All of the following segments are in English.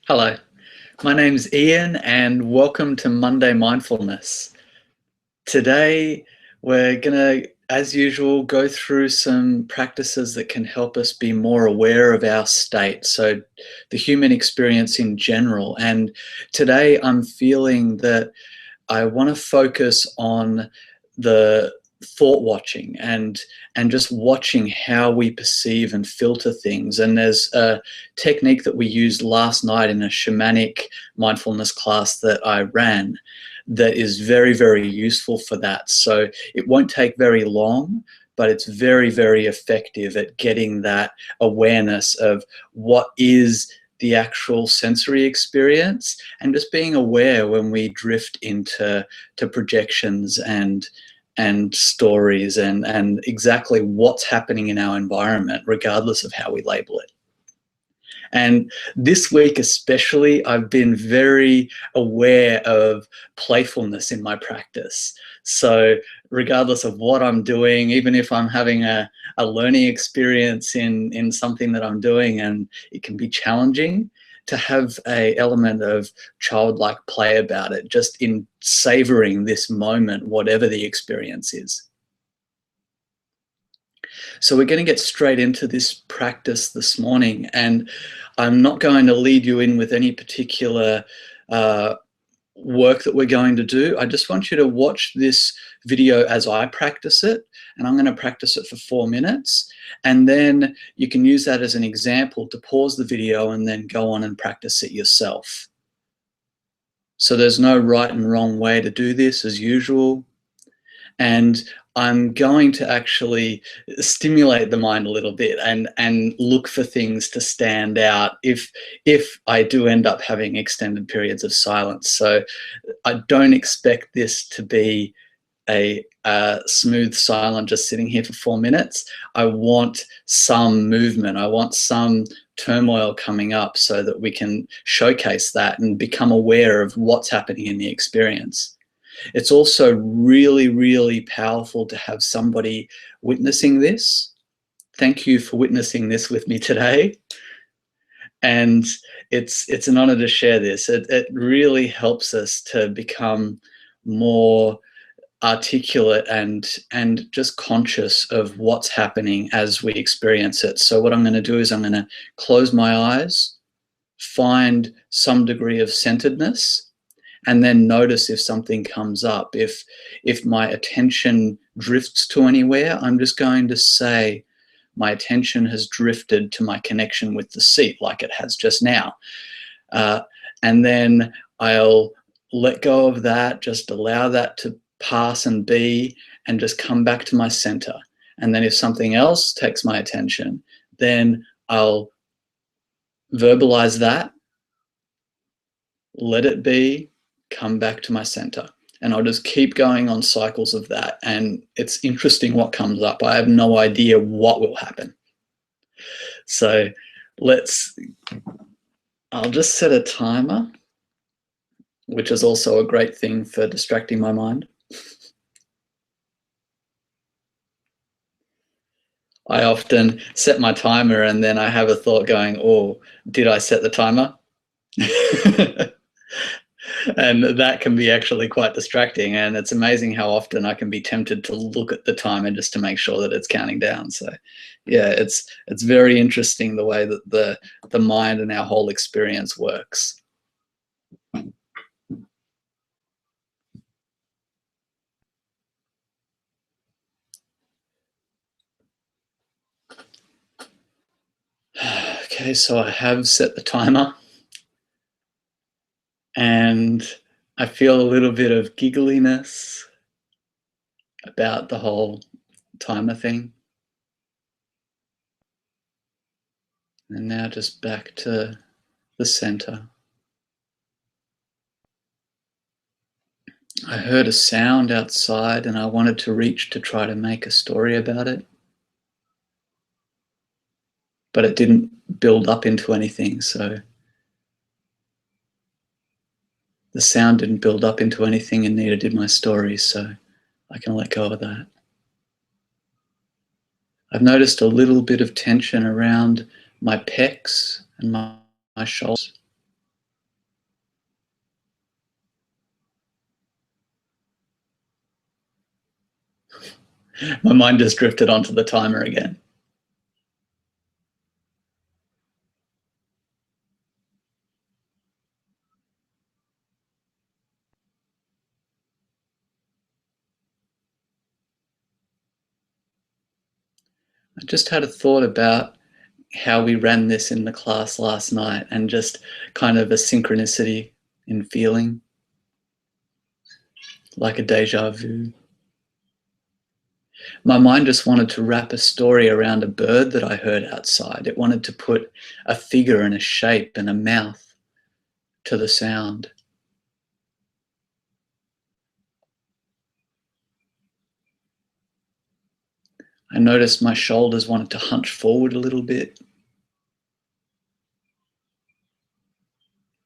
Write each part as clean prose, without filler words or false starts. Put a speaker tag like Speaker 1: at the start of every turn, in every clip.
Speaker 1: Hello, my name's Ian and welcome to Monday Mindfulness. Today we're going to, as usual, go through some practices that can help us be more aware of our state, so the human experience in general. And today I'm feeling that I want to focus on the thought watching and just watching how we perceive and filter things. And there's a technique that we used last night in a shamanic mindfulness class that I ran that is very, very useful for that. So it won't take very long, but it's very, very effective at getting that awareness of what is the actual sensory experience, and just being aware when we drift into projections and stories and exactly what's happening in our environment, regardless of how we label it. And this week especially, I've been very aware of playfulness in my practice. So regardless of what I'm doing, even if I'm having a learning experience in something that I'm doing and it can be challenging, to have an element of childlike play about it, just in savoring this moment, whatever the experience is. So we're going to get straight into this practice this morning, and I'm not going to lead you in with any particular work that we're going to do. I just want you to watch this video as I practice it, and I'm going to practice it for 4 minutes, and then you can use that as an example to pause the video and then go on and practice it yourself. So there's no right and wrong way to do this, as usual. And I'm going to actually stimulate the mind a little bit and look for things to stand out if I do end up having extended periods of silence. So I don't expect this to be a smooth silent just sitting here for 4 minutes. I want some movement. I want some turmoil coming up so that we can showcase that and become aware of what's happening in the experience. It's also really, really powerful to have somebody witnessing this. Thank you for witnessing this with me today. And it's an honor to share this. It really helps us to become more articulate and just conscious of what's happening as we experience it. So what I'm going to do is I'm going to close my eyes, find some degree of centeredness, and then notice if something comes up. If my attention drifts to anywhere, I'm just going to say my attention has drifted to my connection with the seat, like it has just now. And then I'll let go of that, just allow that to pass and be, and just come back to my center. And then if something else takes my attention, then I'll verbalize that, let it be, come back to my center. And I'll just keep going on cycles of that. And it's interesting what comes up. I have no idea what will happen. So I'll just set a timer, which is also a great thing for distracting my mind. I often set my timer and then I have a thought going, oh, did I set the timer? And that can be actually quite distracting, and it's amazing how often I can be tempted to look at the timer just to make sure that it's counting down. So yeah, it's very interesting the way that the mind and our whole experience works. Okay, so I have set the timer, and I feel a little bit of giggliness about the whole timer thing. And now just back to the center. I heard a sound outside and I wanted to reach to try to make a story about it, but it didn't build up into anything. So the sound didn't build up into anything, and neither did my story. So I can let go of that. I've noticed a little bit of tension around my pecs and my shoulders. My mind just drifted onto the timer again. I just had a thought about how we ran this in the class last night and just kind of a synchronicity in feeling, like a deja vu. My mind just wanted to wrap a story around a bird that I heard outside. It wanted to put a figure and a shape and a mouth to the sound. I noticed my shoulders wanted to hunch forward a little bit,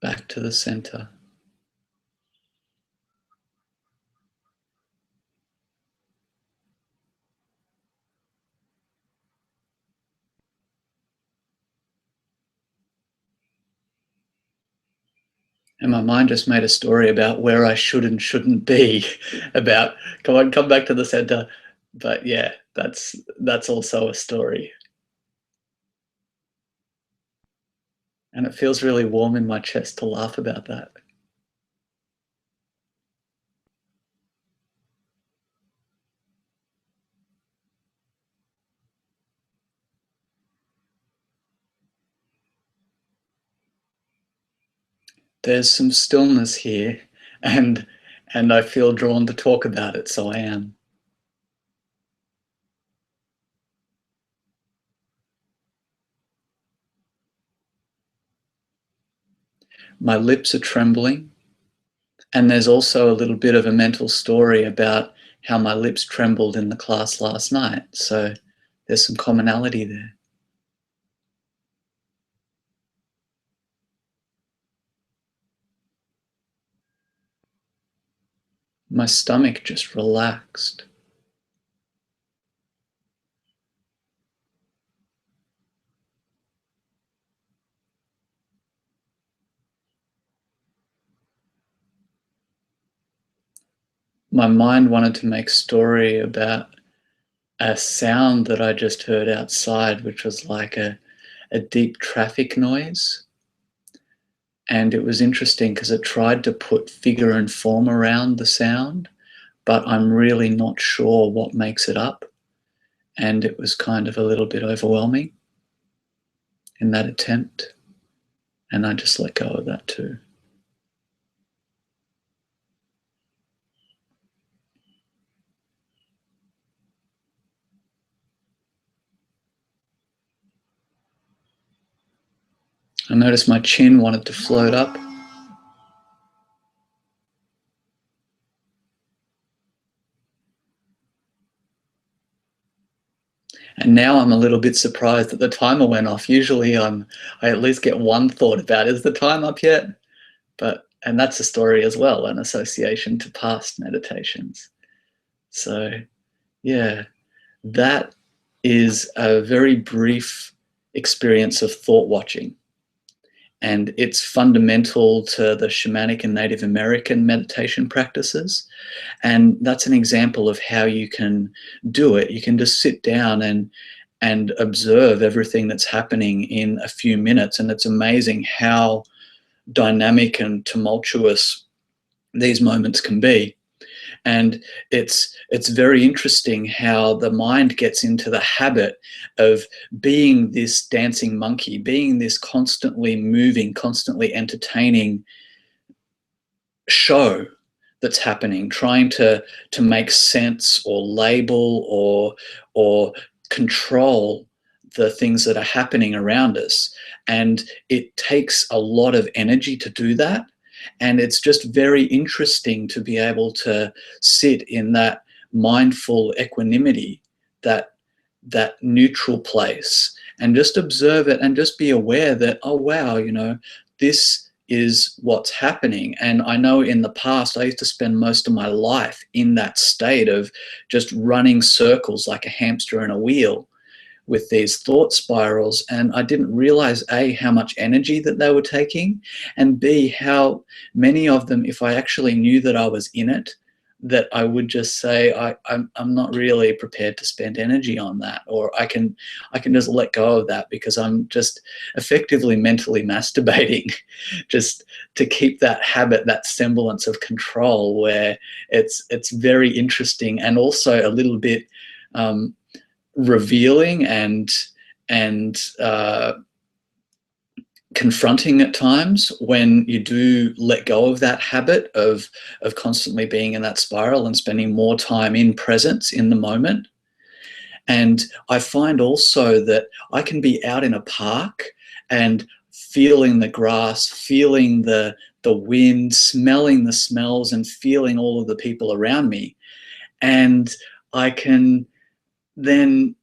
Speaker 1: back to the center. And my mind just made a story about where I should and shouldn't be, about, come on, come back to the center. But yeah, that's also a story. And it feels really warm in my chest to laugh about that. There's some stillness here, and I feel drawn to talk about it, so I am. My lips are trembling, and there's also a little bit of a mental story about how my lips trembled in the class last night, so there's some commonality there. My stomach just relaxed. My mind wanted to make story about a sound that I just heard outside, which was like a deep traffic noise. And it was interesting because it tried to put figure and form around the sound, but I'm really not sure what makes it up. And it was kind of a little bit overwhelming in that attempt. And I just let go of that too. I noticed my chin wanted to float up. And now I'm a little bit surprised that the timer went off. Usually I at least get one thought about, is the time up yet? And that's a story as well, an association to past meditations. So yeah, that is a very brief experience of thought watching. And it's fundamental to the shamanic and Native American meditation practices. And that's an example of how you can do it. You can just sit down and observe everything that's happening in a few minutes. And it's amazing how dynamic and tumultuous these moments can be. And it's very interesting how the mind gets into the habit of being this dancing monkey, being this constantly moving, constantly entertaining show that's happening, trying to make sense or label or control the things that are happening around us. And it takes a lot of energy to do that. And it's just very interesting to be able to sit in that mindful equanimity, that neutral place, and just observe it and just be aware that, oh wow, you know, this is what's happening. And I know in the past I used to spend most of my life in that state of just running circles like a hamster in a wheel with these thought spirals, and I didn't realize A, how much energy that they were taking, and B, how many of them, if I actually knew that I was in it, that I would just say I'm not really prepared to spend energy on that, or I can just let go of that because I'm just effectively mentally masturbating just to keep that habit, that semblance of control, where it's very interesting and also a little bit revealing and confronting at times when you do let go of that habit of constantly being in that spiral and spending more time in presence in the moment. And I find also that I can be out in a park and feeling the grass, feeling the wind, smelling the smells, and feeling all of the people around me. And I can then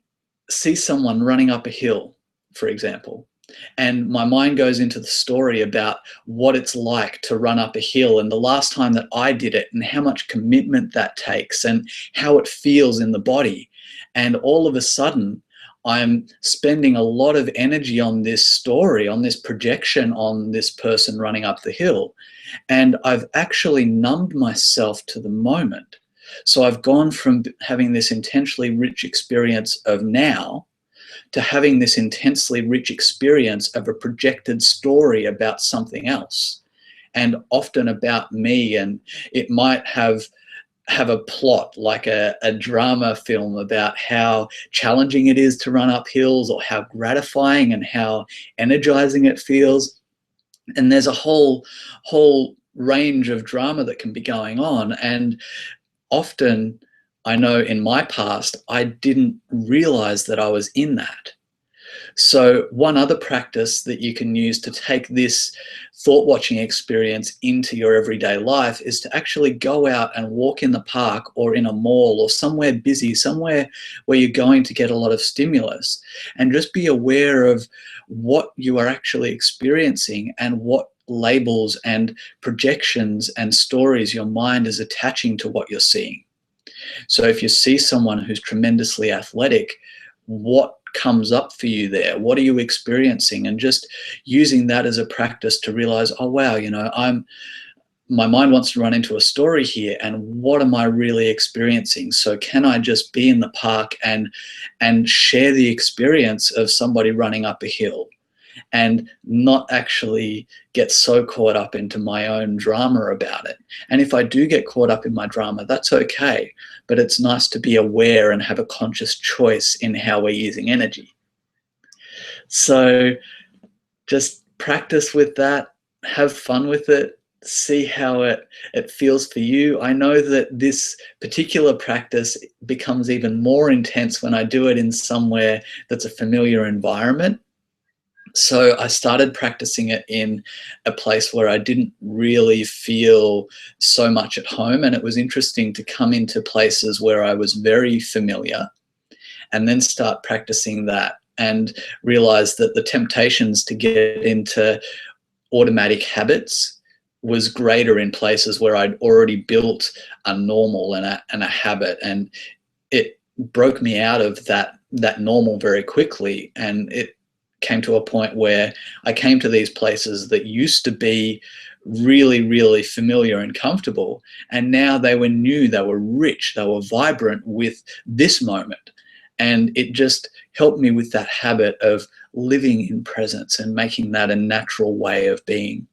Speaker 1: see someone running up a hill, for example, and my mind goes into the story about what it's like to run up a hill and the last time that I did it and how much commitment that takes and how it feels in the body. And all of a sudden, I'm spending a lot of energy on this story, on this projection, on this person running up the hill. And I've actually numbed myself to the moment. So I've gone from having this intensely rich experience of now to having this intensely rich experience of a projected story about something else, and often about me. And it might have a plot like a drama film about how challenging it is to run up hills, or how gratifying and how energizing it feels. And there's a whole range of drama that can be going on. And often, I know in my past, I didn't realize that I was in that. So one other practice that you can use to take this thought watching experience into your everyday life is to actually go out and walk in the park or in a mall or somewhere busy, somewhere where you're going to get a lot of stimulus, and just be aware of what you are actually experiencing and what labels and projections and stories your mind is attaching to what you're seeing. So if you see someone who's tremendously athletic, what comes up for you there? What are you experiencing? And just using that as a practice to realize, oh wow, my mind wants to run into a story here, and what am I really experiencing? So can I just be in the park and share the experience of somebody running up a hill, and not actually get so caught up into my own drama about it? And if I do get caught up in my drama, that's okay. But it's nice to be aware and have a conscious choice in how we're using energy. So just practice with that, have fun with it, see how it feels for you. I know that this particular practice becomes even more intense when I do it in somewhere that's a familiar environment. So I started practicing it in a place where I didn't really feel so much at home. And it was interesting to come into places where I was very familiar and then start practicing that, and realize that the temptations to get into automatic habits was greater in places where I'd already built a normal and a habit. And it broke me out of that normal very quickly. And it came to a point where I came to these places that used to be really, really familiar and comfortable, and now they were new, they were rich, they were vibrant with this moment. And it just helped me with that habit of living in presence and making that a natural way of being.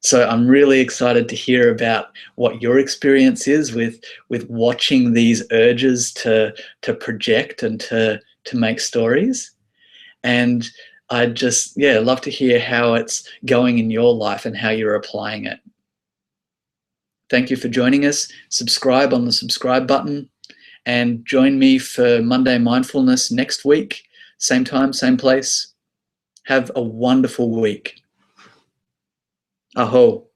Speaker 1: So I'm really excited to hear about what your experience is with watching these urges to project and to make stories. And I'd just, love to hear how it's going in your life and how you're applying it. Thank you for joining us. Subscribe on the subscribe button, and join me for Monday Mindfulness next week. Same time, same place. Have a wonderful week. Aho.